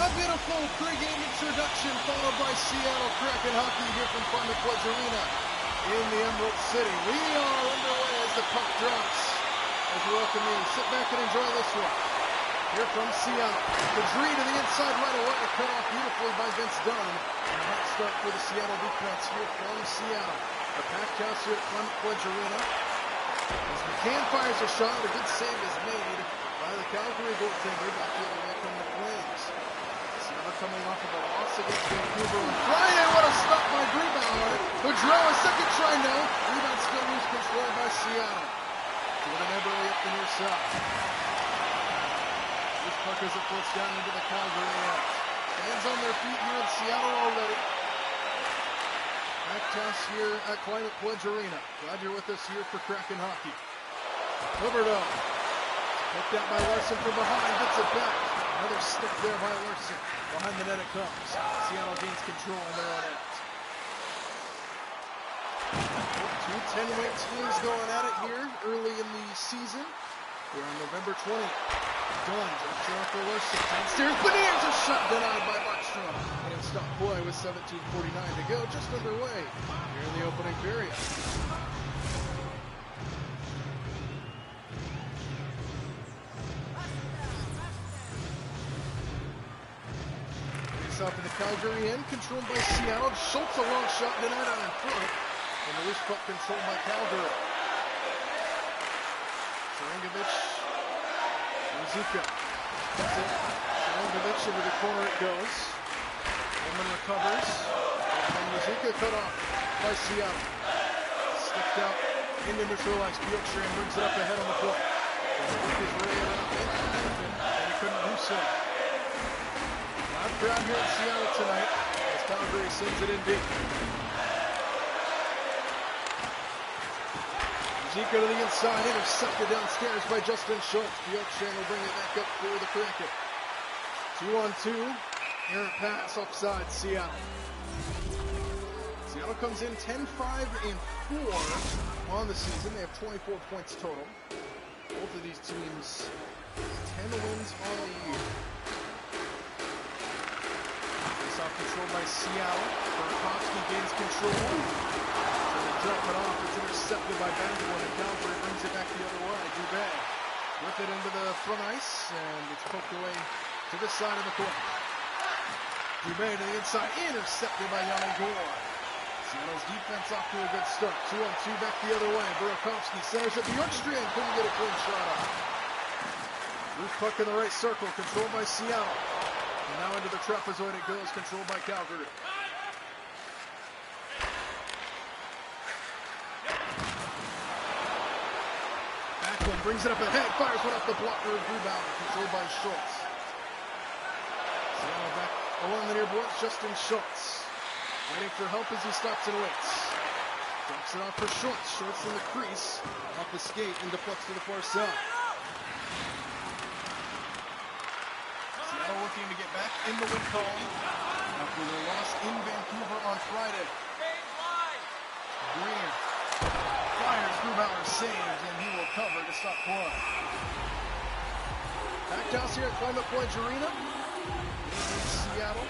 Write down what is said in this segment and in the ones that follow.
a beautiful pregame introduction followed by Seattle Kraken hockey here from Climate Pledge Arena in the Emerald City. We are underway as the puck drops. As we welcome you, sit back and enjoy this one. Here from Seattle, Kadri to the inside right away, cut off beautifully by Vince Dunn. And a hot start for the Seattle defense here from Seattle. The packed house here at Climate Pledge Arena. As McCann fires a shot, a good save is made by the Calgary goaltender back the other way from the Flames. Seattle coming off of a loss against Vancouver on Friday. What a stop by Grubauer. Gaudreau, a second try now. Rebound still loose control by Seattle. With an Eberle up the near side. This puck as it floats down into the Calgary end. Fans on their feet here in Seattle already. Packed house here at Climate Pledge Arena. Glad you're with us here for Kraken hockey. Huberdeau. Picked out by Larson from behind. Gets it back. Another stick there by Larson. Behind the net it comes. Seattle gains control on their own end. Two 10-win teams going at it here early in the season. We're on November 20th. Dunn drops it off for Larson. Downstairs, Beniers a shot denied by Markstrom. And stop play with 17:49 to go. Just underway here in the opening period. Face off to the Calgary end, controlled by Seattle. Schultz a long shot denied on in front. And the loose puck controlled by Calgary. Sharangovich. Ruzicka. Sharangovich into the corner it goes. Woman recovers. And Ruzicka cut off by Seattle. Sticked out into neutral ice. Bjorkstrand brings it up ahead on the point. And the puck is right around and he couldn't do so. Loud crowd here in Seattle tonight as Calgary sends it in deep. Ruzicka to the inside, intercepted downstairs by Justin Schultz. Bjorkstrand will bring it back up for the Kraken. 2-on-2, errant pass offside Seattle. Seattle comes in 10-5-4 on the season. They have 24 points total. Both of these teams 10 wins on the year. Face-off controlled by Seattle. Burakovsky gains control. Drop it off, it's intercepted by Vanderwood, and Calgary brings it back the other way. Dubé with it into the front ice, and it's poked away to this side of the court. Dubé to the inside, intercepted by Yanni Gore. Seattle's defense off to a good start. 2-on-2 back the other way. Burakovsky centers it. Bjorkstrand couldn't get a clean shot off. Loose puck in the right circle, controlled by Seattle. And now into the trapezoid it goes, controlled by Calgary. Brings it up ahead, fires one off the blocker of Grubauer, controlled by Schultz. Seattle back along the near boards, Justin Schultz. Waiting for help as he stops and waits. Drops it off for Schultz. Schultz in the crease, off the skate and deflects to the far side. Seattle looking to get back in the win column after their loss in Vancouver on Friday. Green fires, Grubauer saves, and he will cover to stop play. Packed house here at Climate Pledge Arena in Seattle.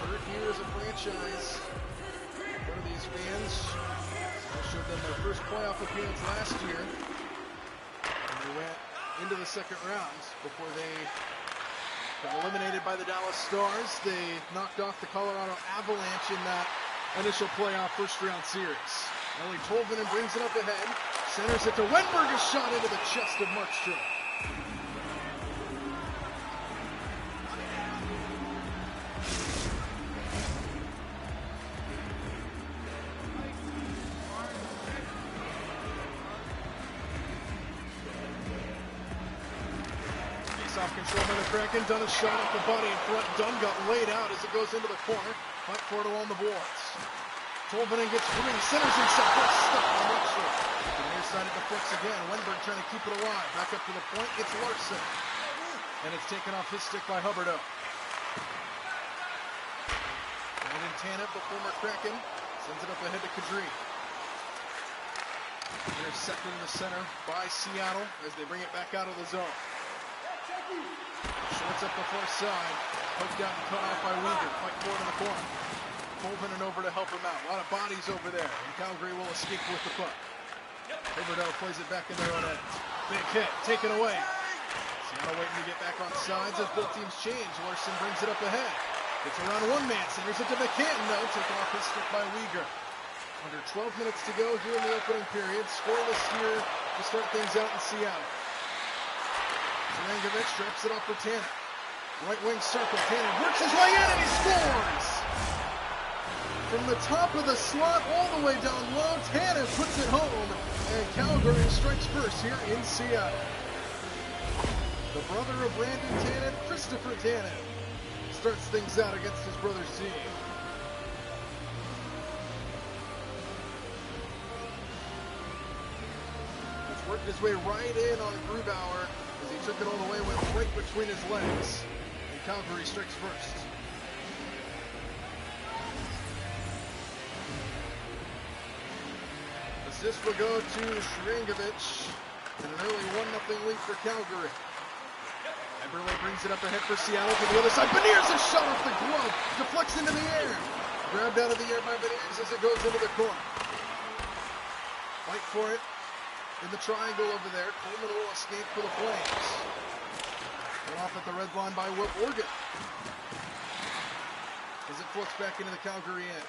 Third year as a franchise. One of these fans showed them their first playoff appearance last year. And they went into the second round before they got eliminated by the Dallas Stars. They knocked off the Colorado Avalanche in that initial playoff first round series. Ellie Tolvanen brings it up ahead, centers it to Wenberg, a shot into the chest of Markstrom. Face-off control by the Kraken. Dunn a shot off the body in front. Dunn got laid out as it goes into the corner. Front court along the boards. Tolvanen gets free, centers himself, gets stuck on Markstrom. To the near side it deflects again. Wenberg trying to keep it alive. Back up to the point, it's Larson. And it's taken off his stick by Huberdeau. Brandon Tanev, the former Kraken, sends it up ahead to Kadri. Intercepted in the center by Seattle as they bring it back out of the zone. Shorts up the far side. Poked out and cut off by Uyghur. Fight forward in the corner. Colvin over to help him out. A lot of bodies over there. And Calgary will escape with the puck. Riverdale plays it back in their own end. Big hit. Taken away. Seattle waiting to get back on sides as both teams change. Larson brings it up ahead. Gets around one man. Centers it to McCann. No. Taken off his stick by Uyghur. Under 12 minutes to go here in the opening period. Scoreless here to start things out in Seattle. Rangovic strips it off for Tannen. Right wing circle. Tannen works his way in and he scores! From the top of the slot all the way down low, Tannen puts it home, and Calgary strikes first here in Seattle. The brother of Brandon Tannen, Christopher Tannen, starts things out against his brother's team. He's worked his way right in on Grubauer as he took it all the way, went right between his legs, and Calgary strikes first. Assist will go to Shrangovic, and an early 1-0 lead for Calgary. Eberle brings it up ahead for Seattle to the other side. Beniers is shot off the glove, deflects into the air. Grabbed out of the air by Beniers as it goes into the corner. Fight for it in the triangle over there. Coleman will escape for the Flames. Cut off at the red line by Will Organ. As it flips back into the Calgary end.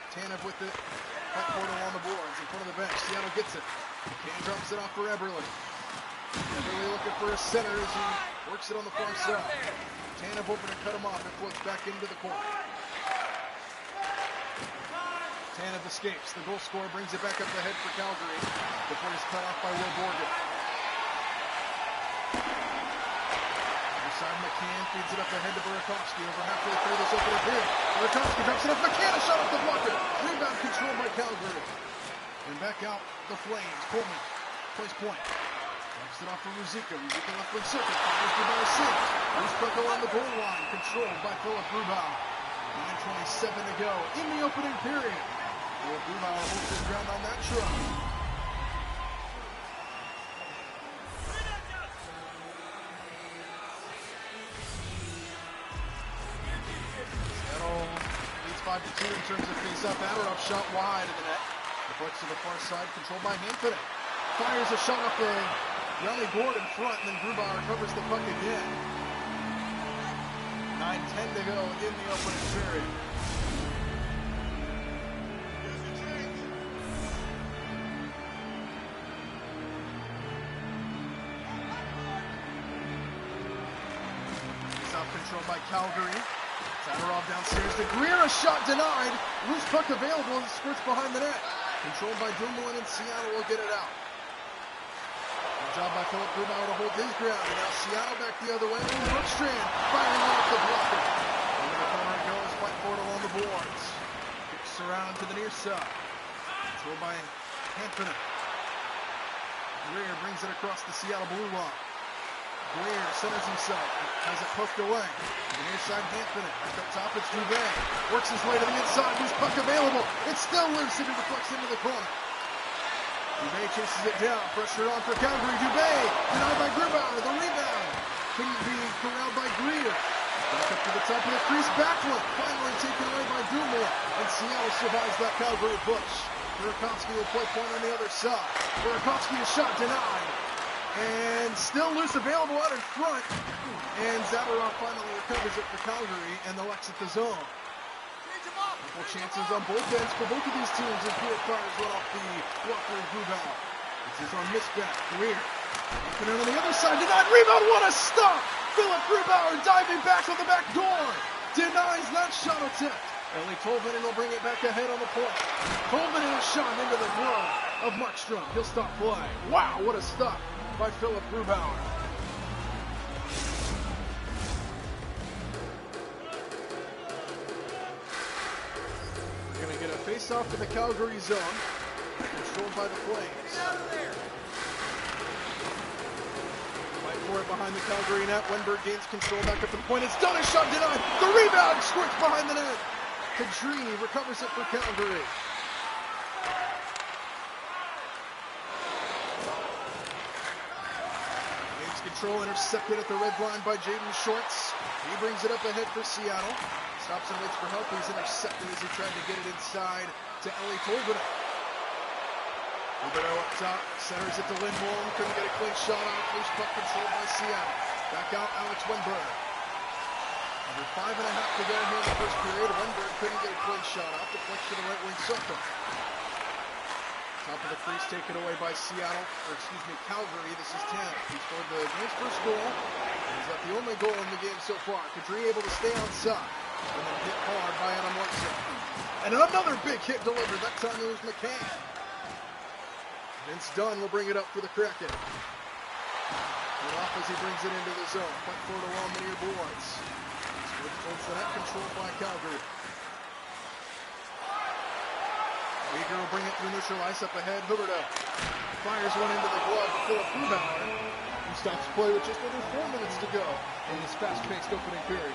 Tanev with it. Fight for it along the boards in front of the bench. Seattle gets it. Can drops it off for Eberle. Eberle looking for a center as he works it on the far side. Tanev open and cut him off. It flips back into the corner. Tanev escapes. The goal scorer brings it back up the head for Calgary before he's cut off by Will Borgen. Other side, McCann feeds it up ahead to Burakovsky over halfway through this opening period. Burakovsky drops it off. McCann a shot off the blocker. Rebound controlled by Calgary. And back out the Flames. Coleman plays point. Drops it off for Ruzicka. Ruzicka left wing circle. Fires to Barcini. Loose puck along the goal line. Controlled by Philip Grubauer. 9:27 to go in the opening period. Philip Grubauer holds his ground on that try. Seattle leads 5-2 in terms of face-up. Adderall shot wide of the net. Deflects to the far side, controlled by Hanford. Fires a shot up the Yanni Gord in front, and then Grubauer covers the puck again. 9:10 to go in the opening period. Controlled by Calgary. Zadorov downstairs to Greer, a shot denied. Loose puck available and squirts behind the net. Controlled by Dumoulin, and Seattle will get it out. Good job by Philip Grubauer to hold his ground. And now Seattle back the other way. Brookstrand firing off the blocker. Over the corner it goes. Fight for it along the boards. Kicks around to the near side. Controlled by Hanford. Greer brings it across the Seattle blue line. Greer centers himself, has it poked away. The near side, Hanford. Back up top, it's Dubé. Works his way to the inside, loose puck available. It's still loose, and it deflects into the corner. Dubé chases it down, pressure on for Calgary. Dubé, denied by Grubauer. The rebound couldn't be corralled by Greer. Back up to the top of the crease, Backlund. Finally taken away by Dumoulin. And Seattle survives that Calgary push. Burakovsky will play point on the other side. Burakovsky, a shot denied. And still loose, available out in front. And Zadorov finally recovers it for Calgary, and they'll exit the zone. Couple chances on both ends for both of these teams as Greer fires one off the blocker of Grubauer. This is on misback. Greer. And on the other side, denied rebound. What a stop! Philip Grubauer diving back on the back door. Denies that shot attempt. Eli Tolvanen will bring it back ahead on the point. Tolvanen is shot into the glove of Markstrom. He'll stop play. Wow, what a stop by Philip Grubauer. We're going to get a face-off in the Calgary zone, controlled by the Flames. Fight for it behind the Calgary net. Wenberg gains control back up the point. It's done, a shot denied. The rebound squirts behind the net. Kadrini recovers it for Calgary. Lost control, intercepted at the red line by Jaden Shorts. He brings it up ahead for Seattle. Stops and waits for help. He's intercepted as he tried to get it inside to Ellie Tolbert. Huberto up top, centers it to Lindholm. Couldn't get a clean shot off. Loose puck controlled by Seattle. Back out Alex Wenberg. Under 5.5 to go here in the first period. Wenberg couldn't get a clean shot off. Deflects to the right wing circle. Top of the crease taken away by Calgary. This is Tanner. He scored the game's first goal. He's got the only goal in the game so far. Kadri able to stay onside. And then hit hard by Adam Larson. And another big hit delivered. That time it was McCann. Vince Dunn will bring it up for the Kraken. And off as he brings it into the zone. Puck forward along the near boards. Towards the net, controlled by Calgary. Weegar will bring it through neutral ice up ahead. Huberto fires one into the glove before Grubauer, who stops play with just under 4 minutes to go in this fast-paced opening period.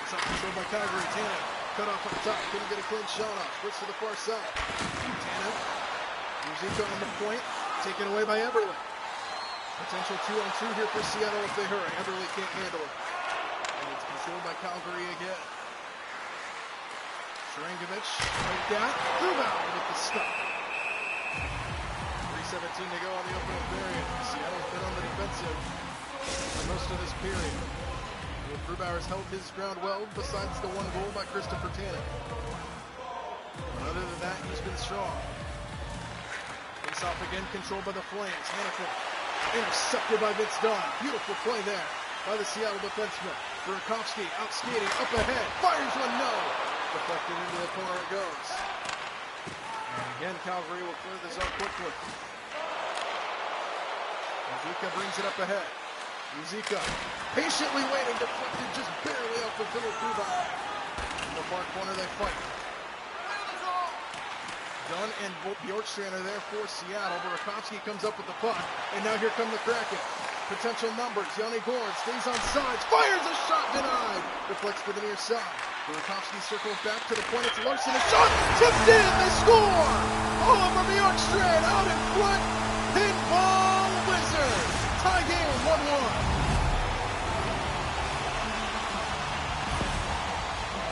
It's up controlled by Calgary. Tannen cut off up top. Couldn't get a clean shot off. Switch to the far side. Tannen. Muzika on the point. Taken away by Eberle. Potential 2-on-2 here for Seattle if they hurry. Eberle can't handle it. And it's controlled by Calgary again. Sharangovich, right down. Grubauer with the stop. 3:17 to go on the opening period. Seattle's been on the defensive for most of this period. Grubauer's held his ground well, besides the one goal by Christopher Tannen. But other than that, he's been strong. Off again, controlled by the Flames. Hannafin intercepted by Vince Dunn. Beautiful play there by the Seattle defenseman. Burakovsky out skating, up ahead, fires one, no! Deflected into the corner it goes. And again, Calgary will clear the zone quickly. Muzika brings it up ahead. Muzika patiently waiting, deflected just barely off the Philip Grubauer. In the far corner they fight. Dunn and Bjorkstrand are there for Seattle. Burakovsky comes up with the puck, and now here come the Kraken. Potential numbers. Yanni Gourde stays on sides, fires a shot, denied. Deflects to the near side. Burakovsky circles back to the point. It's Larson. A shot tipped in. They score. Oliver Bjorkstrand out in front. Pinball Wizard. Tie game 1-1.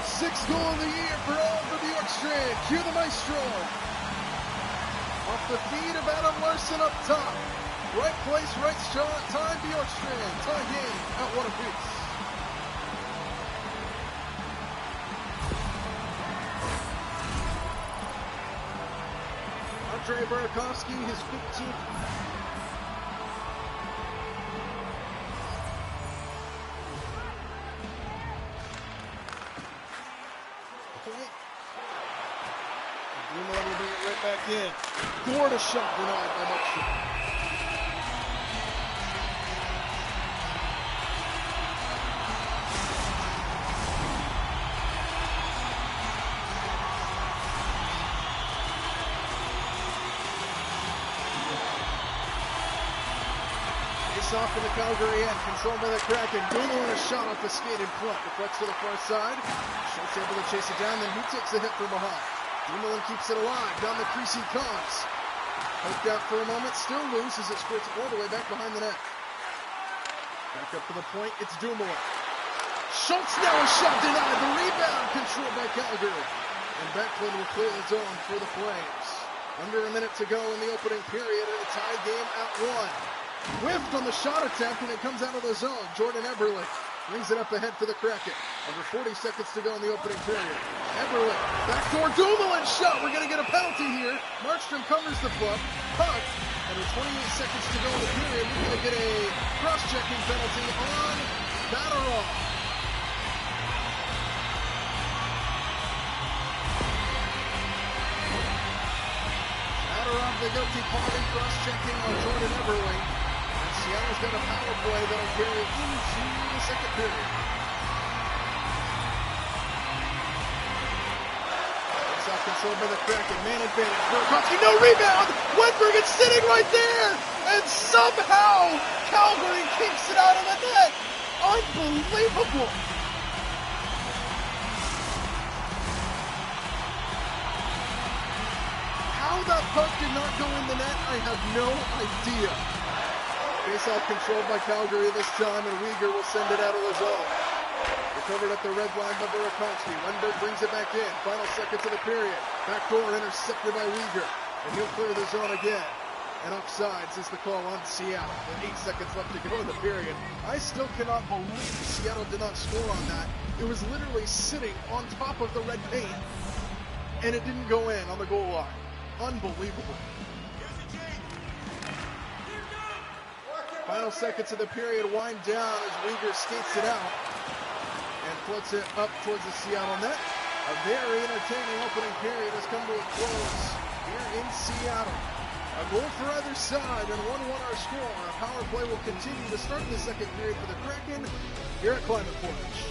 Sixth goal of the year for Oliver Bjorkstrand. Cue the maestro. Off the feed of Adam Larson up top. Right place, right shot. Time Bjorkstrand. Tie game at 1 apiece. Andre Burakovsky, his 15th. Point. Blumel will bring it right back in. Gourde a shot denied by Markstrom. Off in the Calgary end, controlled by the Kraken. Blumel a shot off the skate in front. Deflects to the far side. Schultz able to chase it down, then he takes the hit from behind. Blumel keeps it alive. Down the crease he comes. Poked out for a moment, still loose as it squirts all the way back behind the net. Back up to the point, it's Dumoulin. Schultz now a shot denied. The rebound controlled by Calgary. And Backlund will clear the zone for the Flames. Under a minute to go in the opening period, and a tie game at 1. Whiffed on the shot attempt, and it comes out of the zone. Jordan Eberle brings it up ahead for the Kraken. Under 40 seconds to go in the opening period. Eberle, backdoor Dumoulin shot. We're going to get a penalty here. Markstrom covers the puck. Under 28 seconds to go in the period, we're going to get a cross-checking penalty on Badarov. Badarov, the guilty party, cross-checking on Jordan Eberle. Seattle's got a power play that'll carry into the second period. It's out controlled by the Kraken. Man advantage. Burakovsky, no rebound! Wenberg is sitting right there! And somehow Calgary keeps it out of the net! Unbelievable! that puck did not go in the net, I have no idea. Face-off controlled by Calgary this time, and Uyghur will send it out of the zone. Recovered at the red line by Burakovsky. Lundberg brings it back in. Final seconds of the period. Backdoor intercepted by Uyghur, and he'll clear the zone again. And offsides is the call on Seattle. With 8 seconds left to go in the period. I still cannot believe Seattle did not score on that. It was literally sitting on top of the red paint, and it didn't go in on the goal line. Unbelievable. Final seconds of the period wind down as Uyghur skates it out and puts it up towards the Seattle net. A very entertaining opening period has come to a close here in Seattle. A goal for either side and 1-1 our score. A power play will continue to start the second period for the Kraken here at Climate Portage.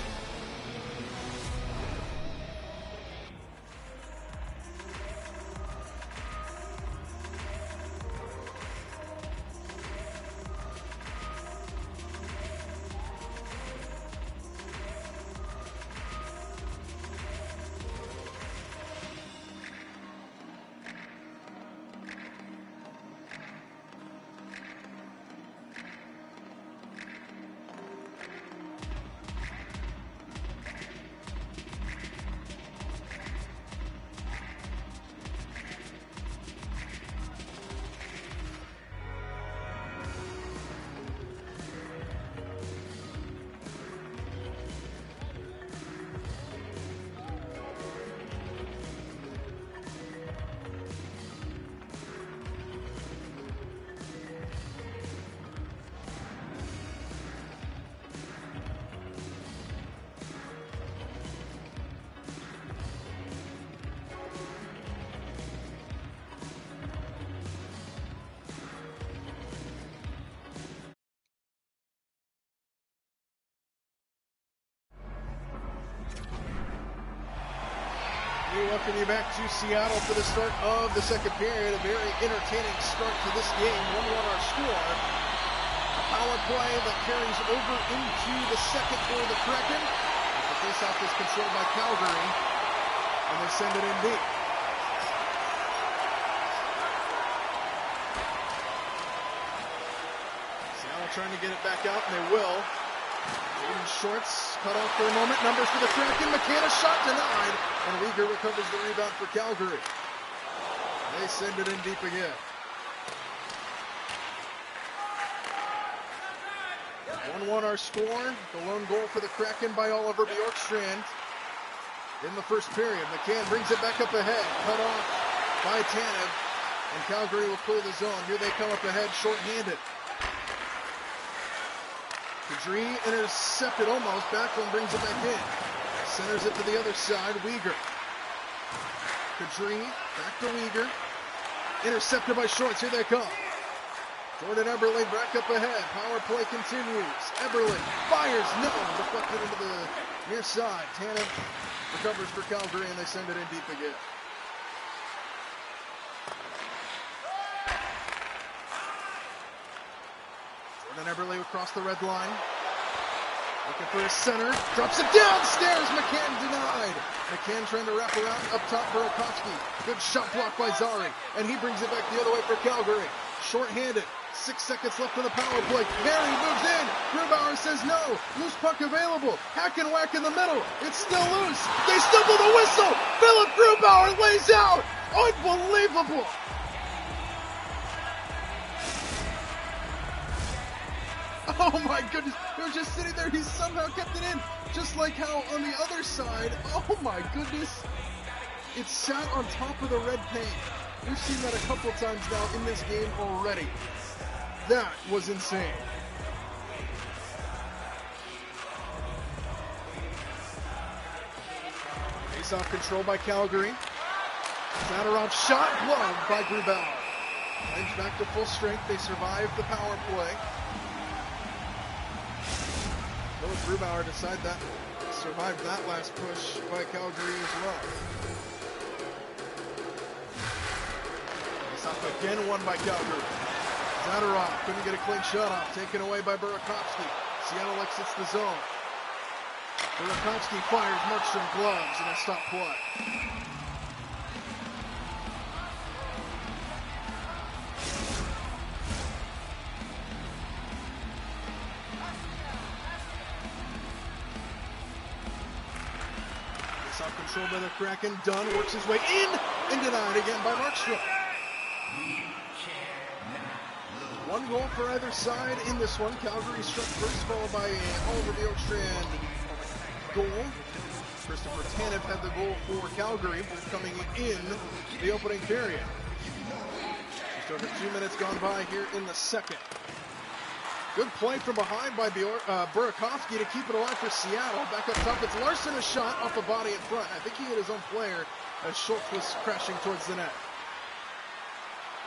We welcome you back to Seattle for the start of the second period. A very entertaining start to this game. 1-1 our score. A power play that carries over into the second for the Kraken. The faceoff is controlled by Calgary, and they send it in deep. Seattle trying to get it back out, and they will. Aiden Shorts cut off for a moment. Numbers for the Kraken. McCann, a shot denied. And Uyghur recovers the rebound for Calgary. They send it in deep again. 1-1 our score. The lone goal for the Kraken by Oliver Bjorkstrand in the first period. McCann brings it back up ahead. Cut off by Tanev. And Calgary will clear the zone. Here they come up ahead short-handed. Kadri intercepted almost. Backlund brings it back in. Centers it to the other side. Uyghur. Kadri back to Uyghur. Intercepted by Shorts. Here they come. Jordan Eberle back up ahead. Power play continues. Eberle fires. No. Deflected into the near side. Tanev recovers for Calgary, and they send it in deep again. Jordan Eberle across the red line. Looking for his center. Drops it downstairs. McCann denied. McCann trying to wrap around up top. Burakovsky. Good shot blocked by Zari. And he brings it back the other way for Calgary. Short-handed. 6 seconds left on the power play. Perry moves in. Grubauer says no. Loose puck available. Hack and whack in the middle. It's still loose. They stumble the whistle. Philip Grubauer lays out. Unbelievable. Oh my goodness, it was just sitting there, he somehow kept it in, just like how on the other side, oh my goodness, it sat on top of the red paint. We've seen that a couple times now in this game already. That was insane. Face-off control by Calgary. Zadorov shot blocked by Grubauer. Flames back to full strength, they survive the power play. Philip Grubauer survived that last push by Calgary as well. Face off again, won by Calgary. Zadorov couldn't get a clean shot off, taken away by Burakovsky. Seattle exits the zone. Burakovsky fires Markstrom gloves and a stop play. Face-off control by the Kraken. Dunn works his way in and denied again by Markstrom. One goal for either side in this one. Calgary struck first, followed by Oliver Bjorkstrand goal. Christopher Tanev had the goal for Calgary, coming in the opening period. Just over 2 minutes gone by here in the second. Good play from behind by Burakovsky to keep it alive for Seattle. Back up top, it's Larson, a shot off the body in front. I think he hit his own player as Schultz was crashing towards the net.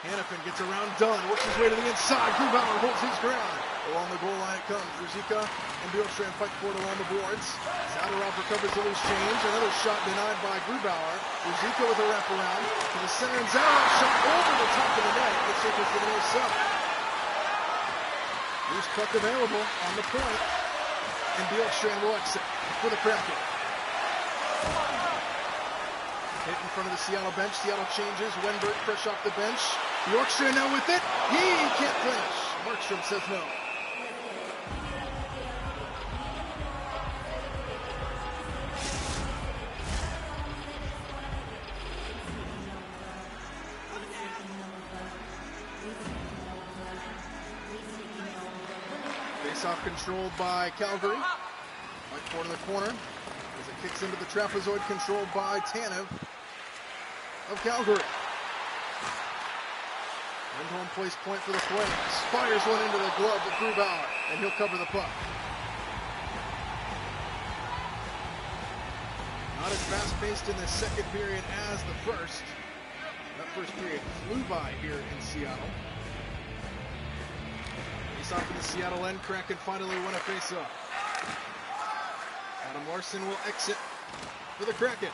Hanifin gets around Dunn, works his way to the inside. Grubauer holds his ground. Along the goal line it comes. Ruzicka and Bjorkstrand fight for it along the boards. Zadorov recovers the loose change. Another shot denied by Grubauer. Ruzicka with a wraparound to the center, and Zadorov shot over the top of the net. It circles to the near side. Loose puck available on the point, and Bjorkstrand will exit for the Kraken. Hit in front of the Seattle bench. Seattle changes. Wenberg fresh off the bench. Bjorkstrand now with it. He can't finish. Markstrom says no. Face-off controlled by Calgary. Right corner to the corner. As it kicks into the trapezoid, controlled by Tanev of Calgary. Lindholm plays point for the Flames. Fires one into the glove of Grubauer, and he'll cover the puck. Not as fast-paced in the second period as the first. That first period flew by here in Seattle. Face-off in the Seattle end. Kraken finally win a face-off. Adam Larson will exit for the Kraken.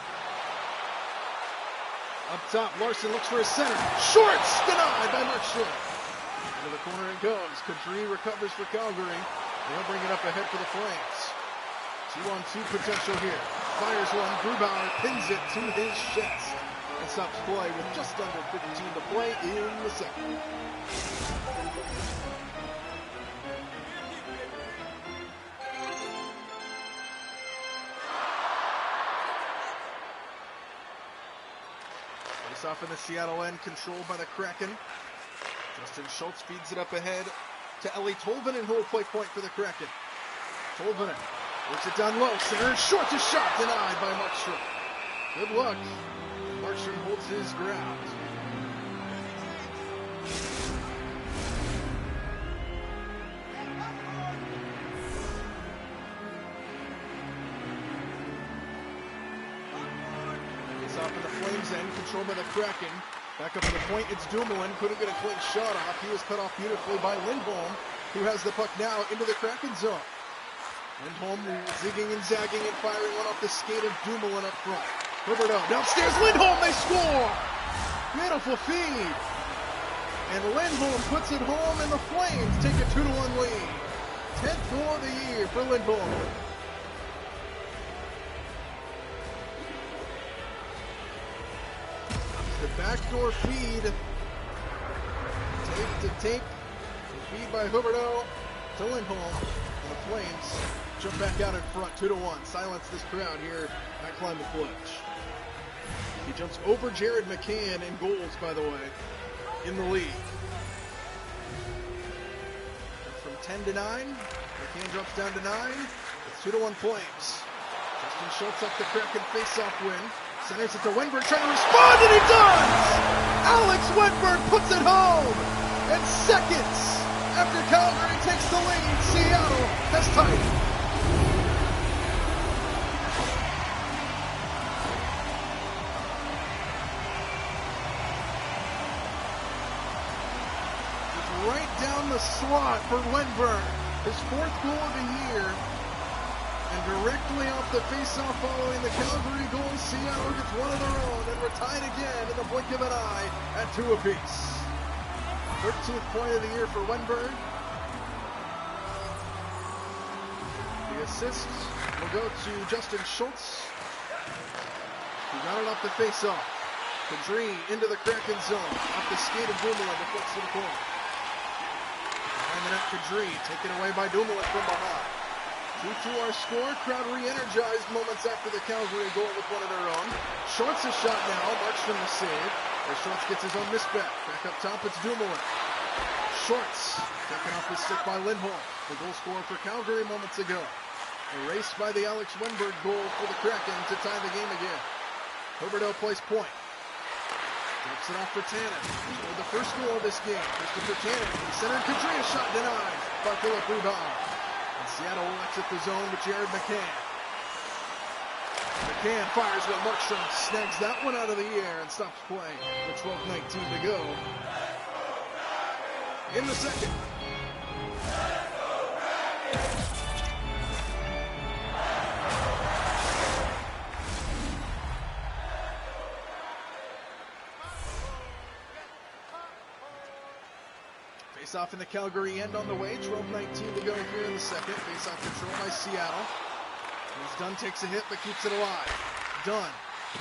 Up top, Larson looks for a center. Shorts! Denied by Markstrom. Into the corner it goes. Kadri recovers for Calgary. They'll bring it up ahead for the Flames. 2-on-2 potential here. Fires one. Grubauer pins it to his chest and stops play with just under 15 to play in the second. Off in the Seattle end, controlled by the Kraken. Justin Schultz feeds it up ahead to Eli Tolvanen, who will play point for the Kraken. Tolvanen works it down low, center, short to shot, denied by Markstrom. Good luck. Markstrom holds his ground. Off in the Flames end, controlled by the Kraken. Back up to the point, it's Dumoulin. Couldn't get a clean shot off. He was cut off beautifully by Lindholm, who has the puck now into the Kraken zone. Lindholm zigging and zagging and firing one off the skate of Dumoulin up front. Huberdeau downstairs, Lindholm, they score! Beautiful feed. And Lindholm puts it home, and the Flames take a 2-1 lead. 10th goal of the year for Lindholm. The backdoor feed, tape to tape, feed by Huberdeau to Lindholm, and the Flames jump back out in front, 2-1. Silence this crowd here at Climate Pledge. He jumps over Jared McCann in goals, by the way, in the league. From 10 to 9, McCann drops down to 9. It's 2-1 Flames. Justin Schultz up the Kraken face-off win. Centers it to Wenberg, trying to respond, and he does! Alex Wenberg puts it home! And seconds after Calgary takes the lead, Seattle has tied. Just right down the slot for Wenberg, his 4th goal of the year. And directly off the face-off following the Calgary goal, Seattle gets one of their own, and we're tied again in the blink of an eye at 2 apiece. 13th point of the year for Wenberg. The assist will go to Justin Schultz, who got it off the face-off. Kadri into the Kraken zone, off the skate of Dumoulin, deflects to the corner. Behind the net, Kadri, taken away by Dumoulin from behind. 2-2 our score. Crowd re-energized moments after the Calgary goal with one of their own. Shorts a shot now. Markstrom the save. As Shorts gets his own miss back. Back up top, it's Dumoulin. Shorts taken off his stick by Lindholm. The goal scorer for Calgary moments ago. Erased by the Alex Wenberg goal for the Kraken to tie the game again. Huberdeau plays point. Drops it off for Tannen. Scored the first goal of this game. Christopher Tannen. The center Kadria shot denied by Philip Grubauer. And Seattle will exit the zone with Jared McCann. McCann fires, but Markstrom snags that one out of the air and stops play with 12:19 to go in the second. Face-off in the Calgary end on the way. 12:19 to go here in the second. Face-off control by Seattle. As Dunn takes a hit but keeps it alive. Dunn.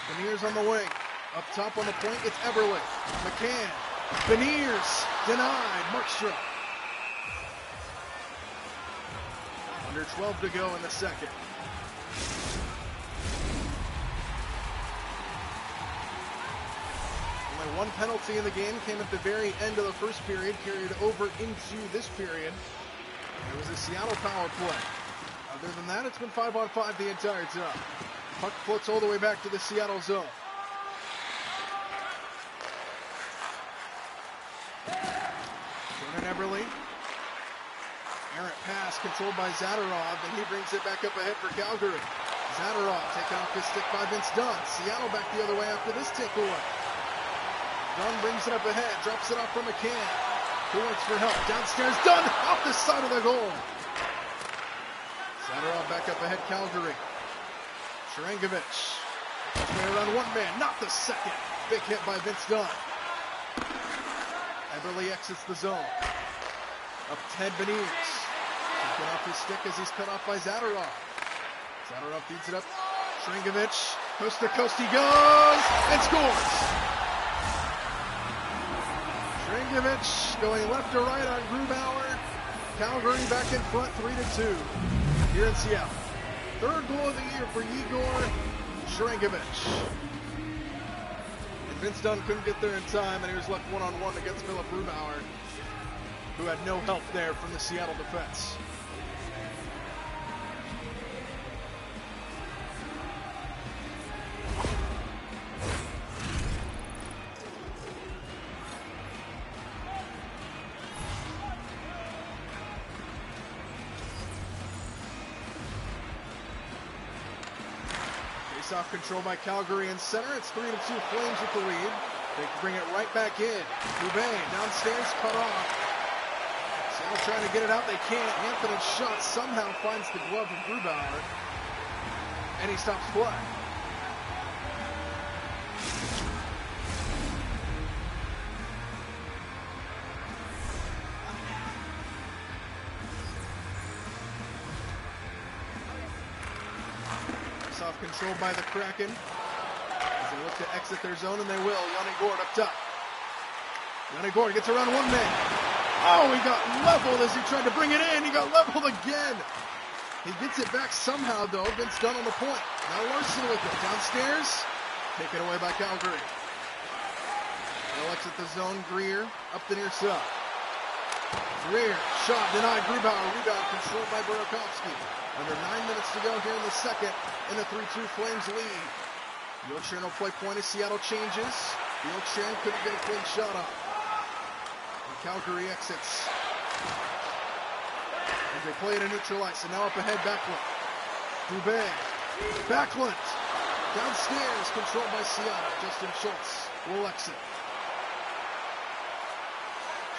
Beniers on the wing. Up top on the point, it's Eberle. McCann. Beniers. Denied. Markstrom. Under 12 to go in the second. Only one penalty in the game came at the very end of the first period, carried over into this period. It was a Seattle power play. Other than that, it's been 5-on-5 the entire time. Puck floats all the way back to the Seattle zone. Jordan Eberle. Errant pass controlled by Zadorov, and he brings it back up ahead for Calgary. Zadorov taken off his stick by Vince Dunn. Seattle back the other way after this takeaway. Dunn brings it up ahead, drops it off for McCann. Who waits for help? Downstairs, Dunn off the side of the goal. Zadorov back up ahead, Calgary. Sharangovich. Way around one man, not the second. Big hit by Vince Dunn. Eberle exits the zone. Up Ted Beniers. Taken off his stick as he's cut off by Zadorov. Zadorov feeds it up. Sharangovich. Coast to coast he goes and scores. Sharangovich going left to right on Grubauer. Calgary back in front 3-2 here in Seattle. Third goal of the year for Igor Sharangovich. And Vince Dunn couldn't get there in time, and he was left one-on-one against Philip Grubauer, who had no help there from the Seattle defense. Face-off control by Calgary in center. It's 3-2 Flames with the lead. They can bring it right back in. Dubé downstairs, cut off. Seattle trying to get it out. They can't. Anthony's shot somehow finds the glove of Grubauer, and he stops play. Face-off controlled by the Kraken as they look to exit their zone, and they will. Yanni Gourde up top. Yanni Gourde gets around one man. Oh, he got leveled as he tried to bring it in. He got leveled again. He gets it back somehow, though. Vince Dunn on the point. Now Larson with it. Downstairs. Taken away by Calgary. They'll exit the zone. Greer up the near side. Greer. Shot denied. Grubauer. Rebound controlled by Burakovsky. Under 9 minutes to go here in the second. In a 3-2 Flames lead. Bjorkstrand will play point as Seattle changes. Bjorkstrand couldn't get a clean shot up. Calgary exits. And they play it in neutral ice. And now up ahead, Backlund. Dubé. Backlund. Downstairs, controlled by Seattle. Justin Schultz will exit.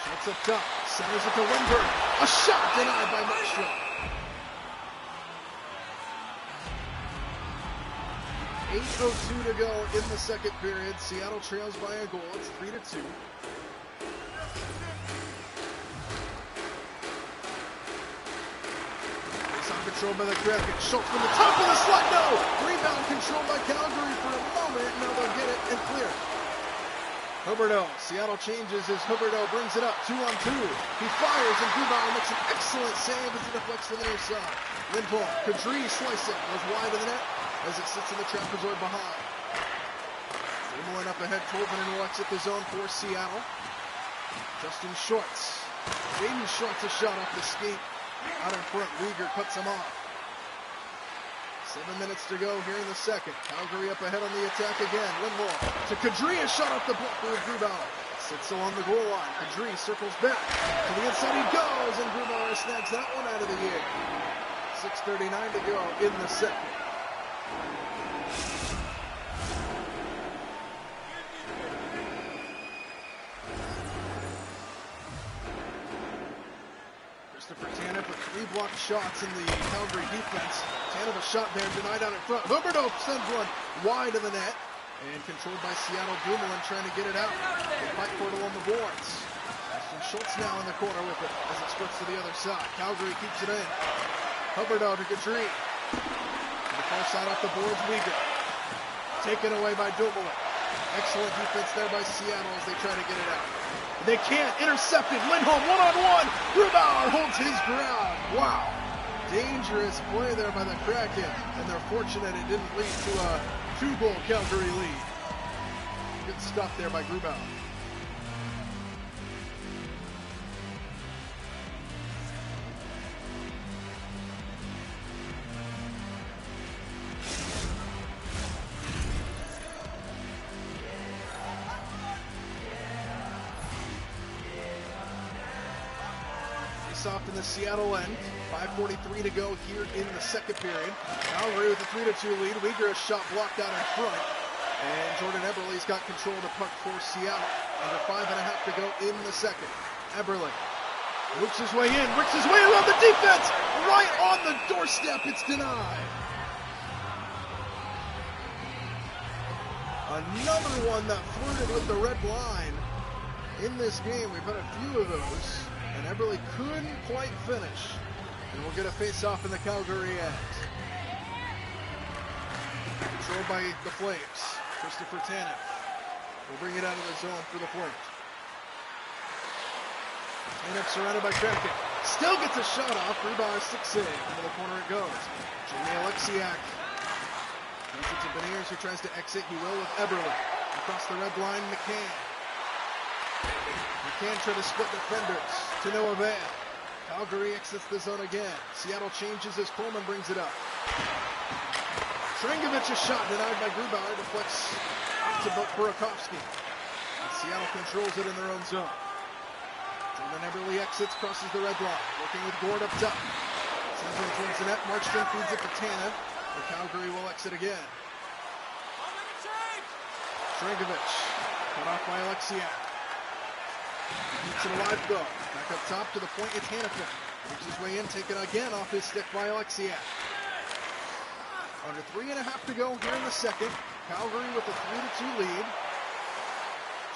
Schultz up top. Centers it to Wenberg. A shot denied by Markstrom. 8:02 to go in the second period. Seattle trails by a goal. It's 3-2. Controlled by the Kraken. Schultz from the top of the slot. No! Rebound controlled by Calgary for a moment. Now they'll get it and clear. Huberdeau, Seattle changes as Huberdeau brings it up, 2-on-2. He fires and Grubauer makes an excellent save as it deflects to the near side. Lindholm, Kadri slicing, goes wide of the net as it sits in the trapezoid behind. Dumoulin up ahead, Tolvanen will exit the zone for Seattle. Justin Shorts, Jaden Shorts a shot off the skate. Out in front, Uyghur cuts him off. 7 minutes to go here in the second. Calgary up ahead on the attack again. Lindholm to Kadri, a shot off the blocker with Grubauer. Sits along the goal line. Kadri circles back. To the inside he goes, and Grubauer snags that one out of the air. 6:39 to go in the second. Christopher Tanev with 3 blocked shots in the Calgary defense. Tanev a shot there, denied out in front. Huberdeau sends one wide of the net. And controlled by Seattle. Dumoulin trying to get it out. They fight for it along the boards. Ashton Schultz now in the corner with it as it splits to the other side. Calgary keeps it in. Huberdeau to Kadri. To the far side off the boards, Uyghur. Taken away by Dumoulin. Excellent defense there by Seattle as they try to get it out. They can't. Intercepted. Lindholm one-on-one. Grubauer holds his ground. Wow. Dangerous play there by the Kraken. And they're fortunate it didn't lead to a 2-goal Calgary lead. Good stuff there by Grubauer. Off in the Seattle end. 5:43 to go here in the second period. Calgary with a 3-2 lead. Uyghur a shot blocked out in front. And Jordan Eberle's got control of the puck for Seattle. Under 5.5 to go in the second. Eberle works his way in, works his way around the defense. Right on the doorstep, it's denied. Another one that flirted with the red line in this game. We've had a few of those. And Eberle couldn't quite finish. And we'll get a face-off in the Calgary end. Controlled by the Flames. Christopher Tanev will bring it out of the zone for the Flames. Tanev surrounded by Kraken. Still gets a shot off. Grubauer stick save. Into the corner it goes. Jamie Alexiak. Gives it to Beniers who tries to exit. He will with Eberle. Across the red line, McCann. McCann try to split defenders. To no avail. Calgary exits the zone again. Seattle changes as Coleman brings it up. Trengovich's shot denied by Grubauer. Deflects to Burakovsky. And Seattle controls it in their own zone. Jordan Eberle exits, crosses the red line. Working with Gord up top. Sends one towards the net. Markstrom feeds it to Tanev. And Calgary will exit again. Trengovich. Cut off by Alexiak. Keeps it alive though. Back up top to the point, it's Hanifin. Makes his way in, taken again off his stick by Alexiak. Under 3.5 to go here in the second. Calgary with a 3-2 lead.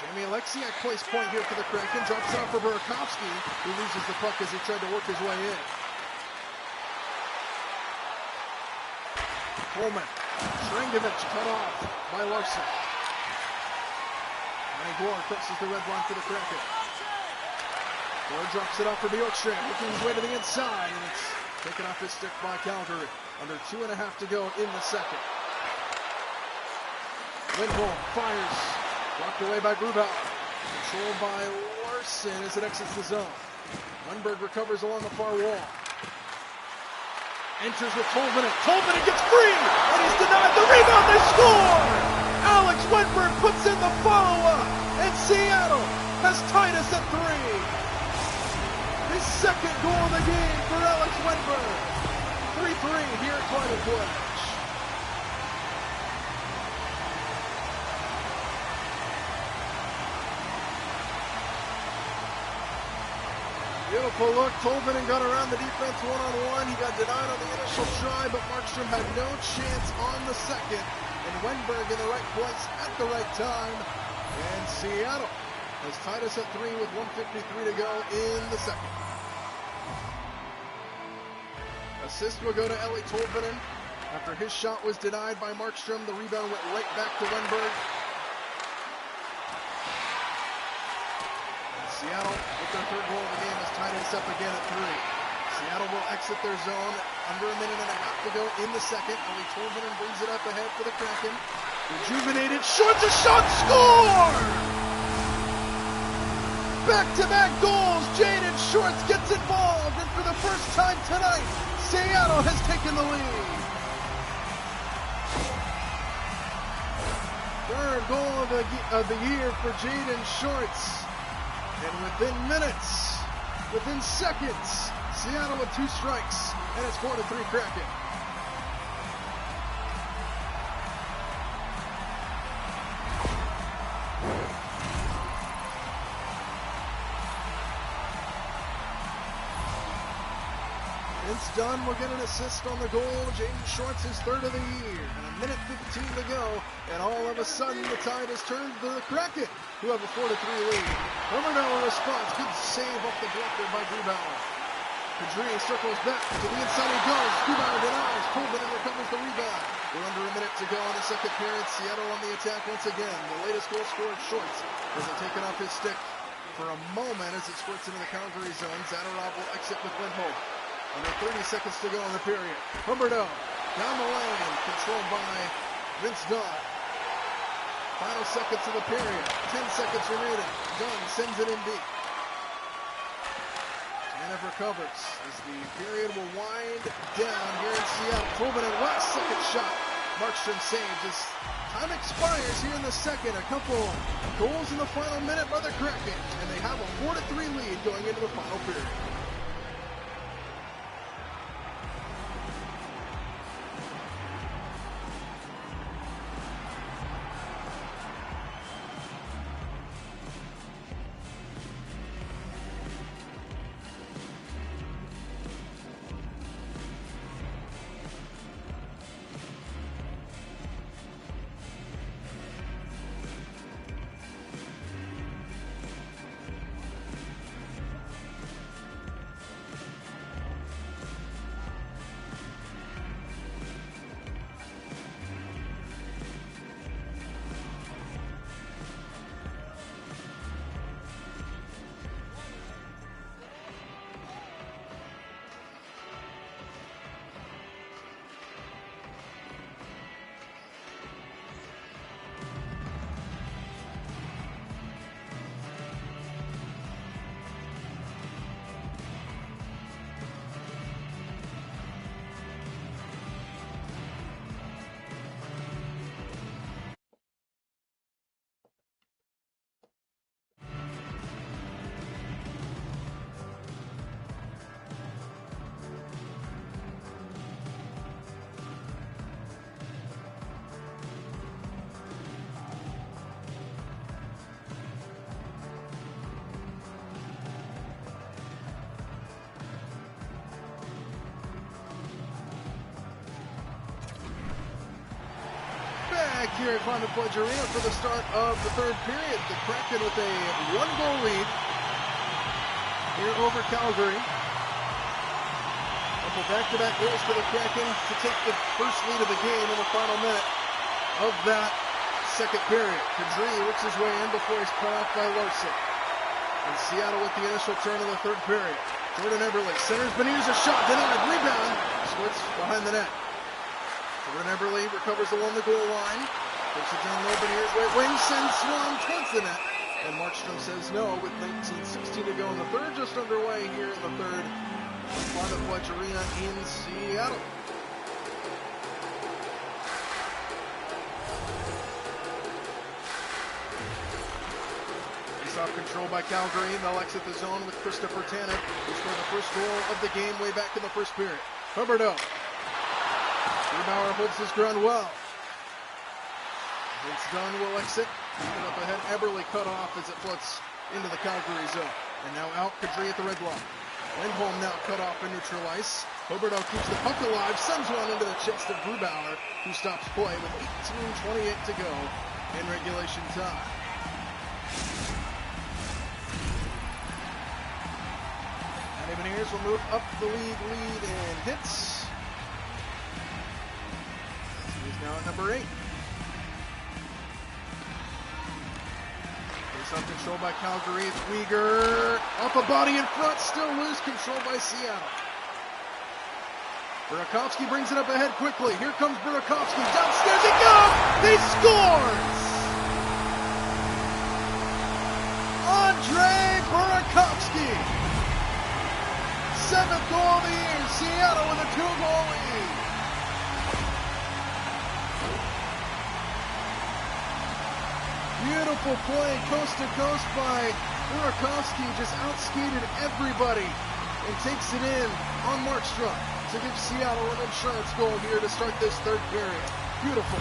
Jamie Alexiak plays point here for the Kraken. Drops off for Burakovsky, who loses the puck as he tried to work his way in. Coleman. Trengovich cut off by Larson. Gore crosses the red line for the Kraken. Gore drops it off for Bjorkstrand, working his way to the inside, and it's taken off his stick by Calgary. Under 2.5 to go in the second. Lindholm fires, blocked away by Grubauer. Controlled by Larson as it exits the zone. Lundberg recovers along the far wall. Enters with Tolvanen. Tolvanen gets free, and he's denied the rebound. They score! Alex Wennberg puts in the follow-up, and Seattle has tied us at 3. His second goal of the game for Alex Wennberg. 3-3 here at Climate Pledge. Beautiful look. Tolvanen got around the defense one-on-one. He got denied on the initial try, but Markstrom had no chance on the second. And Wennberg in the right place at the right time. And Seattle has tied us at 3 with 1:53 to go in the second. Assist will go to Eeli Tolvanen. After his shot was denied by Markstrom, the rebound went right back to Wennberg. Seattle, with their third goal of the game, has tied us up again at 3. Seattle will exit their zone under a minute and a half to go in the second. Ali Tolvanen brings it up ahead for the Kraken. Rejuvenated, Shorts a shot, score! Back-to-back goals, Jaden Shorts gets involved, and for the first time tonight, Seattle has taken the lead. Third goal of the year for Jaden Shorts. And within minutes, within seconds, Seattle with 2 strikes, and it's 4-3 Kraken. Vince Dunn will get an assist on the goal. Jaden Shorts his 3rd of the year. And a minute 15 to go, and all of a sudden the tide has turned to the Kraken, who have a 4-3 lead. Humberdow response, good save off the blocker by Grubauer. Kadri circles back, to the inside he goes. Grubauer denies, Tolvanen recovers the rebound. We're under a minute to go in the second period. Seattle on the attack once again. The latest goal scored, Shorts hasn't taken off his stick for a moment as it squirts into the Calgary zone. Zadorov will exit with Lindholm. Under 30 seconds to go in the period. Humberdow down the lane, controlled by Vince Dunn. Final seconds of the period. 10 seconds remaining. Dunn sends it in deep. Tanev recovers as the period will wind down here in Seattle. Tolvanen, last second shot. Markstrom saves as time expires here in the second. A couple goals in the final minute by the Kraken, and they have a 4-3 lead going into the final period. Here at Climate Pledge Arena for the start of the third period. The Kraken with a 1-goal lead here over Calgary. Couple back-to-back goals for the Kraken to take the first lead of the game in the final minute of that second period. Kadri works his way in before he's cut off by Larson. And Seattle with the initial turn of the third period. Jordan Eberle centers Beniers, a shot denied, rebound, squirts behind the net. Jordan Eberle recovers along the goal line. Puts it down low, Beniers right wing, sends one towards the net. And Markstrom says no with 19:16 to go in the third, just underway here in the third. Climate Pledge Arena in Seattle. Face-off control by Calgary. They'll exit the zone with Christopher Tanev, who scored the first goal of the game way back in the first period. Humberdow. Grubauer holds his ground well. Vince Dunn will exit. Keep up ahead. Eberle cut off as it floats into the Calgary zone. And now out, Kadri at the red line. Lindholm now cut off and neutral ice. Humberdow keeps the puck alive, sends one into the chest of Grubauer, who stops play with 18:28 to go in regulation time. And Beniers will move up the league in hits. He's now at number 8. Face-off control by Calgary. Weegar off a body in front, still loose, control by Seattle. Burakovsky brings it up ahead quickly. Here comes Burakovsky. Downstairs he goes! He scores! Andre Burakovsky! 7th goal of the year. Seattle with a 2-goal lead. Beautiful play, coast to coast by Burakovsky. Just outskated everybody and takes it in on Markstrom to give Seattle an insurance goal here to start this third period. Beautiful.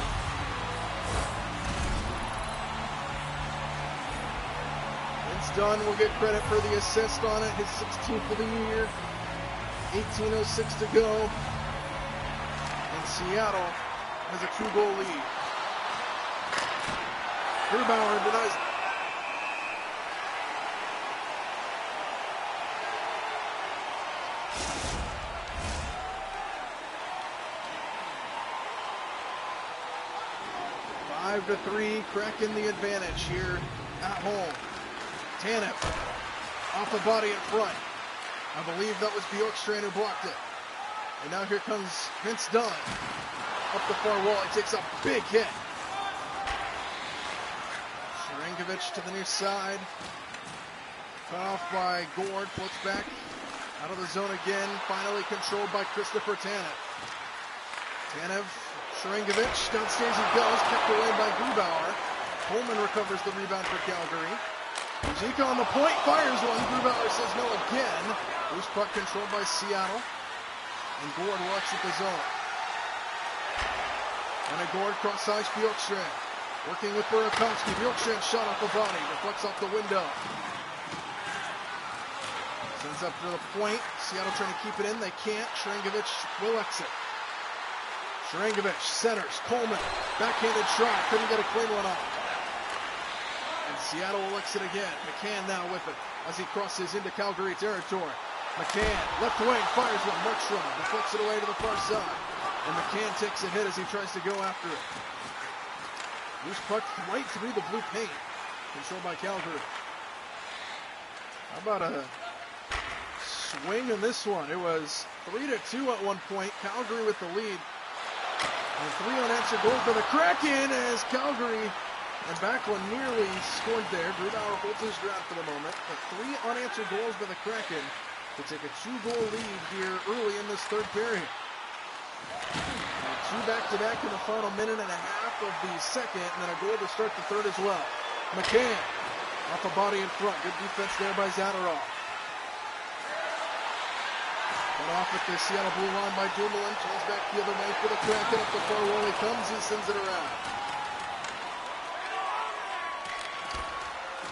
Vince Dunn will get credit for the assist on it, his 16th of the year. 18:06 to go. And Seattle has a 2-goal lead. Grubauer denies. Five to 3, Kraken the advantage here at home. Tanev off the body in front. I believe that was Bjorkstrand who blocked it. And now here comes Vince Dunn. Up the far wall, he takes a big hit. Sharangovich to the near side. Cut off by Gord, floats back out of the zone again. Finally controlled by Christopher Tanev. Tanev, Sharangovich, downstairs he goes, kept away by Grubauer. Coleman recovers the rebound for Calgary. Zika on the point, fires one. Grubauer says no again. Loose puck controlled by Seattle. And Gord will exit the zone. And a Gord cross ice, Bjorkstrand. Working with Burakovsky. Bjorkstrand shot off the body. Reflects off the window. Sends up to the point. Seattle trying to keep it in. They can't. Sharangovich will exit. Sharangovich centers. Coleman. Backhanded try. Couldn't get a clean one off. And Seattle will exit again. McCann now with it as he crosses into Calgary territory. McCann, left wing, fires one. Markstrom deflects it away to the far side. And McCann takes a hit as he tries to go after it. Loose puck right through the blue paint. Controlled by Calgary. How about a swing in this one? It was 3-2 at one point. Calgary with the lead. And 3 unanswered goals for the Kraken as Calgary and Backlund nearly scored there. Grubauer holds his ground for the moment. But 3 unanswered goals by the Kraken to take a 2-goal lead here early in this third period. And 2 back-to-back in the final minute and a half of the second, and then a goal to start the third as well. McCann off a body in front. Good defense there by Zadorov. Cut off at the Seattle blue line by Dumoulin. Turns back the other way for the Kraken. Up the far wall he comes. He sends it around.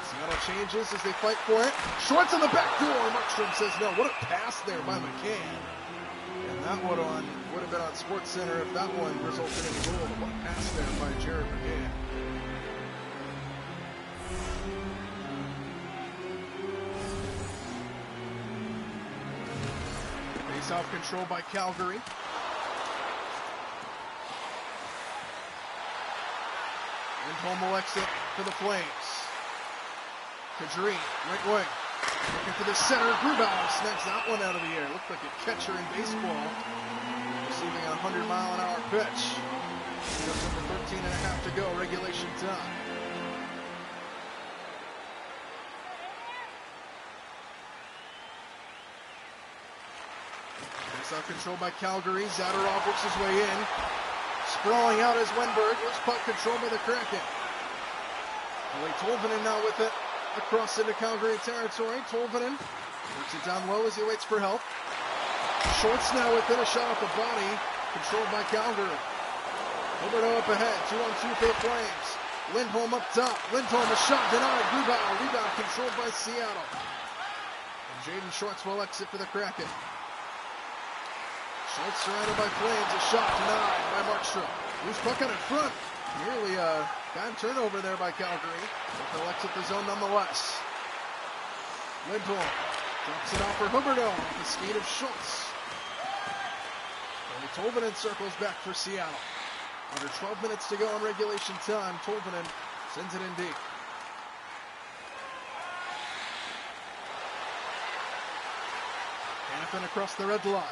Seattle changes as they fight for it. Schwartz on the back door. Markstrom says no. What a pass there by McCann. And that one would have been on SportsCenter if that one resulted in a goal. What a pass there by Jared McCann. Face-off control by Calgary. Lindholm will exit for the Flames. Kadri, right wing. Looking for the center. Grubauer snags that one out of the air. Looked like a catcher in baseball. Receiving a 100-mile-an-hour pitch. Just over 13 and a half to go, regulation time. Face-off control by Calgary. Zadorov works his way in. Sprawling out is Wenberg. Loose puck controlled by the Kraken. Wait, Tolvanen now with it. Across into Calgary territory. Tolvanen works it down low as he waits for help. Schwartz now with it. A shot off the body. Controlled by Calgary. Huberdeau up ahead. 2-on-2 for the Flames. Lindholm up top. Lindholm, a shot denied. Grubauer. Rebound controlled by Seattle. And Jaden Schwartz will exit for the Kraken. Schwartz surrounded by Flames. A shot denied by Markstrom. Loose puck out in front. Nearly a bad turnover there by Calgary. But they'll exit the zone nonetheless. Lindholm drops it off for Huberdeau. The speed of Schultz. Tolvanen circles back for Seattle. Under 12 minutes to go in regulation time. Tolvanen sends it in deep. Hannafin across the red line.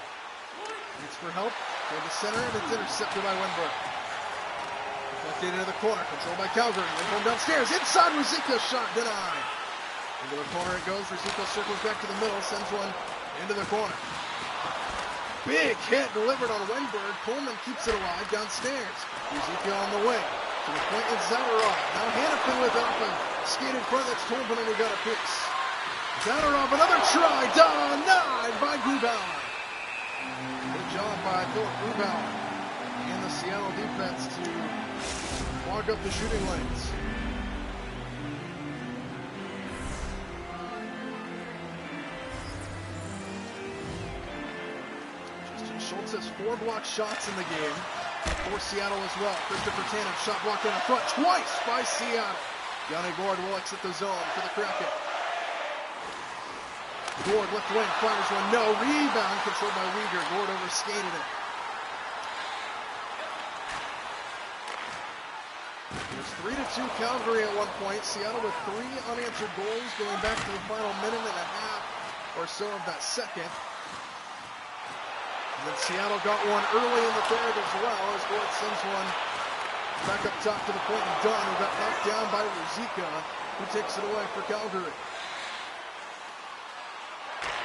Waits for help. Toward the center, and it's intercepted by Wenberg. Deflected into the corner. Controlled by Calgary. Lindholm downstairs. Inside, Ruzicka. Shot denied. Into the corner it goes. Ruzicka circles back to the middle. Sends one into the corner. Big hit delivered on Wenberg. Coleman keeps it alive downstairs. Ruzicka on the way. To the point with Zadorov. Now Hannafin with it up and skate in front. That's Tolman, and we got a piece. Zadorov, another try. Denied by Grubauer. Good job by Philip Grubauer and the Seattle defense to clog up the shooting lanes. Justin Schultz has 4 blocked shots in the game for Seattle as well. Christopher Tannen shot blocked in front twice by Seattle. Yanni Gourde will exit the zone for the Kraken. Gourde left wing, fires one, no. Rebound controlled by Weegar. Gourde overskated it. There's 3-2 Calgary at one point. Seattle with 3 unanswered goals going back to the final minute and a half or so of that second. And then Seattle got one early in the third as well as Gourde sends one back up top to the point and Dunn, who got knocked down by Ruzicka, who takes it away for Calgary.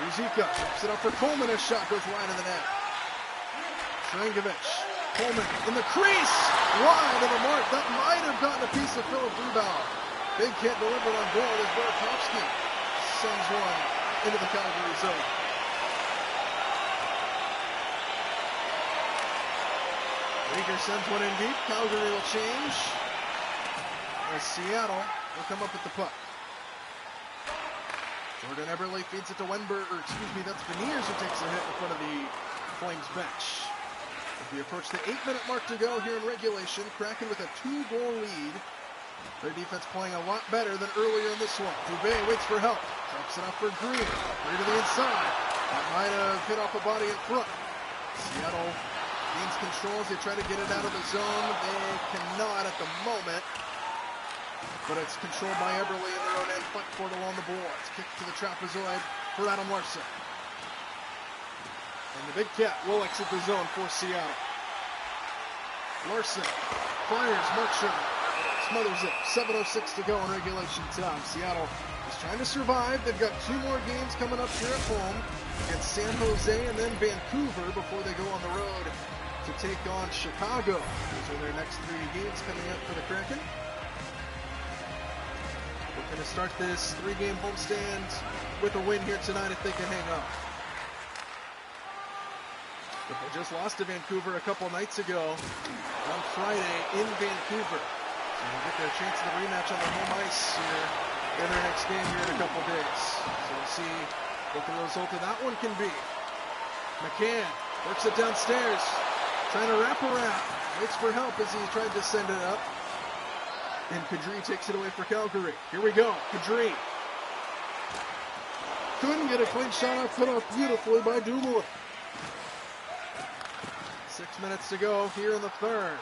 Ruzicka chips it up for Coleman. His shot goes wide of the net. Sharangovich. Coleman in the crease. Wide of the mark. That might have gotten a piece of Philip Grubauer. Big hit delivered on goal as Burakovsky sends one into the Calgary zone. Weegar sends one in deep. Calgary will change as Seattle will come up with the puck. Jordan Eberle feeds it to Wenberg, or excuse me, that's Beniers who takes a hit in front of the Flames bench. As we approach the 8-minute mark to go here in regulation, Kraken with a 2-goal lead. Their defense playing a lot better than earlier in this one. Dubé waits for help. Drops it off for Green. Free to the inside. That might have hit off a body in front. Seattle gains control as they try to get it out of the zone. They cannot at the moment. But it's controlled by Eberle in their own end. Fight for it along the boards. Kick to the trapezoid for Adam Larsson. And the Big Cat will exit the zone for Seattle. Larsson fires. Markstrom smothers it. 7:06 to go in regulation time. Seattle is trying to survive. They've got 2 more games coming up here at home against San Jose and then Vancouver before they go on the road to take on Chicago. Those are their next 3 games coming up for the Kraken. We're going to start this 3-game homestand with a win here tonight if they can hang up. But they just lost to Vancouver a couple nights ago on Friday in Vancouver. So they'll get their chance of the rematch on their home ice here in their next game here in a couple days. So we'll see what the result of that one can be. McCann works it downstairs, trying to wrap around. Waits for help as he tried to send it up. And Kadri takes it away for Calgary. Here we go. Kadri. Couldn't get a clean shot off, put off beautifully by Dumoulin. 6 minutes to go here in the third.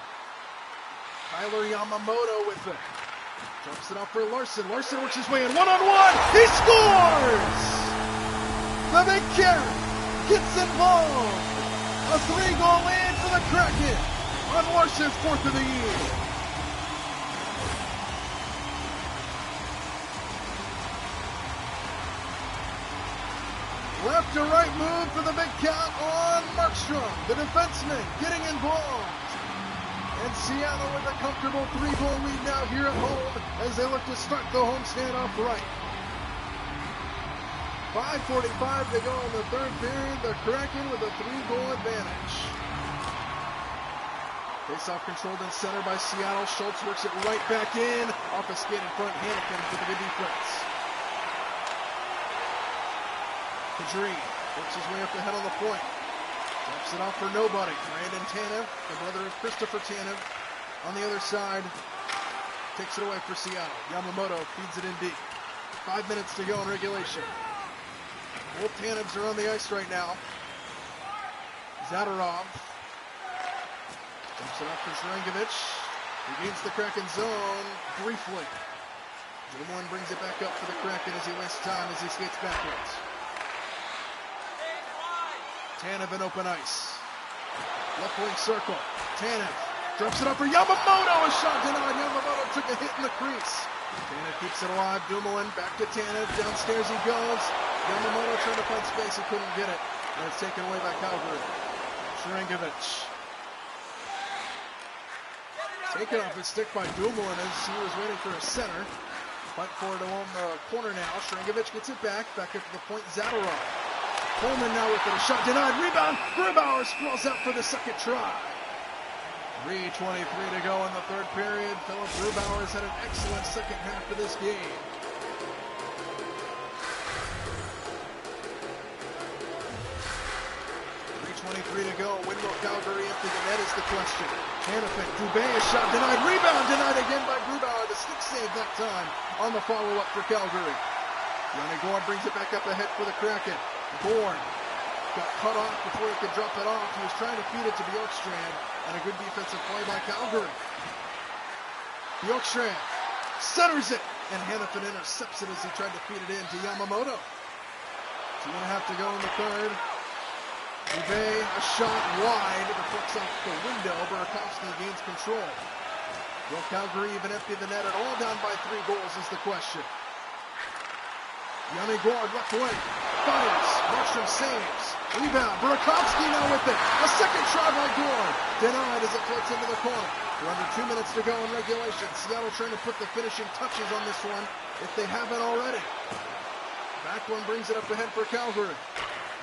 Tyler Yamamoto with it. Drops it off for Larsson. Larsson works his way in one-on-one. He scores! The Big Cat gets involved. A 3-goal lead for the Kraken on Larsson's 4th of the year. Left to right move for the Big Cat on Markstrom. The defenseman getting involved. And Seattle with a comfortable 3-goal lead now here at home as they look to start the homestand off right. 5:45 to go in the third period. The Kraken with a 3-goal advantage. Face-off controlled in center by Seattle. Schultz works it right back in. Off a skate in front. Hannafin for the good defense. Kadri works his way up the head on the point. Drops it off for nobody. Brandon Tanev, the brother of Christopher Tanev, on the other side. Takes it away for Seattle. Yamamoto feeds it in deep. 5 minutes to go in regulation. Both Tanevs are on the ice right now. Zadorov. Jumps it up for Sharangovich. Regains the Kraken zone briefly. Dumoulin brings it back up for the Kraken as he wastes time as he skates backwards. Tanev in open ice. Left wing circle. Tanev drops it up for Yamamoto. A shot denied. Yamamoto took a hit in the crease. Tanev keeps it alive. Dumoulin back to Tanev. Downstairs he goes. Yamamoto trying to find space. He couldn't get it. And it's taken away by Calgary. Sharangovich. Taken off his stick by Dumoulin as he was waiting for a center. Fight for it along the corner now. Sharangovich gets it back. Back up to the point. Zadorov. Coleman now with it. A shot denied. Rebound. Grubauer sprawls out for the second try. 3:23 to go in the third period. Philip Grubauer has had an excellent second half of this game. 3:23 to go. When will Calgary empty the net is the question. Hanifin, Dubé, a shot denied. Rebound denied again by Grubauer. The stick save that time on the follow-up for Calgary. Yanni Gourde brings it back up ahead for the Kraken. Gourde got cut off before he could drop it off. He was trying to feed it to Bjorkstrand, and a good defensive play by Calgary. Bjorkstrand centers it, and Hanifin intercepts it as he tried to feed it in to Yamamoto. 2.5 to go in the third. Dubé, a shot wide, deflects off the window. Burakovsky gains control. Will Calgary even empty the net at all? Down by 3 goals is the question. Yanni Gourde left wing, fires, Markstrom saves, rebound, Burakovsky now with it, a second try by Gourde, denied as it floats into the corner. We're under 2 minutes to go in regulation. Seattle trying to put the finishing touches on this one, if they haven't already. Backlund brings it up ahead for Calgary,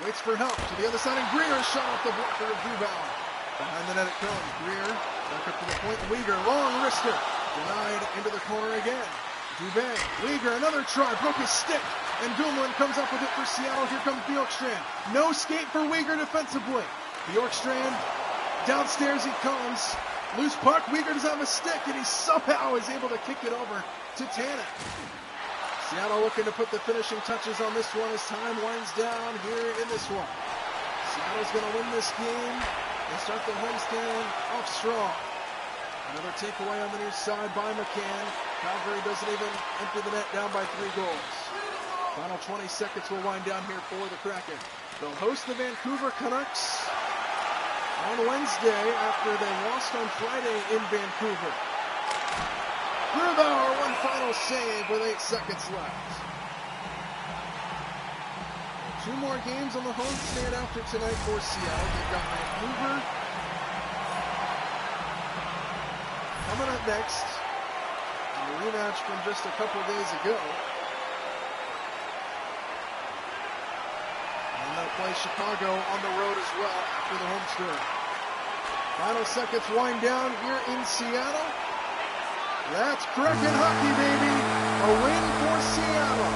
waits for help, to the other side, and Greer shot off the blocker of Grubauer. Behind the net it comes, Greer, back up to the point, Weegar, long wrister, denied into the corner again. Dubé, Weegar, another try, broke his stick, and Dumoulin comes up with it for Seattle. Here comes Bjorkstrand. No skate for Weegar defensively. Bjorkstrand, downstairs he comes. Loose puck, Weegar doesn't have a stick, and he somehow is able to kick it over to Tanev. Seattle looking to put the finishing touches on this one as time winds down here in this one. Seattle's going to win this game and start the homestand off strong. Another takeaway on the near side by McCann. Calgary doesn't even empty the net, down by 3 goals. Final 20 seconds will wind down here for the Kraken. They'll host the Vancouver Canucks on Wednesday after they lost on Friday in Vancouver. Grubauer, one final save with 8 seconds left. 2 more games on the homestand after tonight for Seattle. They've got Vancouver coming up next. A rematch from just a couple days ago. And they'll play Chicago on the road as well after the homestand. Final seconds wind down here in Seattle. That's Kraken hockey, baby. A win for Seattle.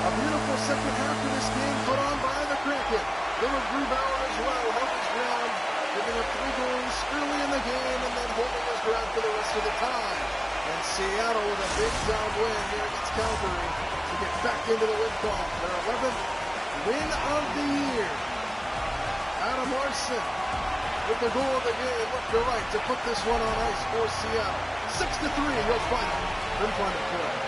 A beautiful second half of this game put on by the Kraken. Philip Grubauer as well held his ground, giving up 3 goals early in the game and then holding his ground for the rest of the time. And Seattle with a big time win here against Calgary to get back into the win column. Their 11th win of the year. Adam Larson with the goal of the game, left to right, to put this one on ice for Seattle. 6-3, your final from Planet Play.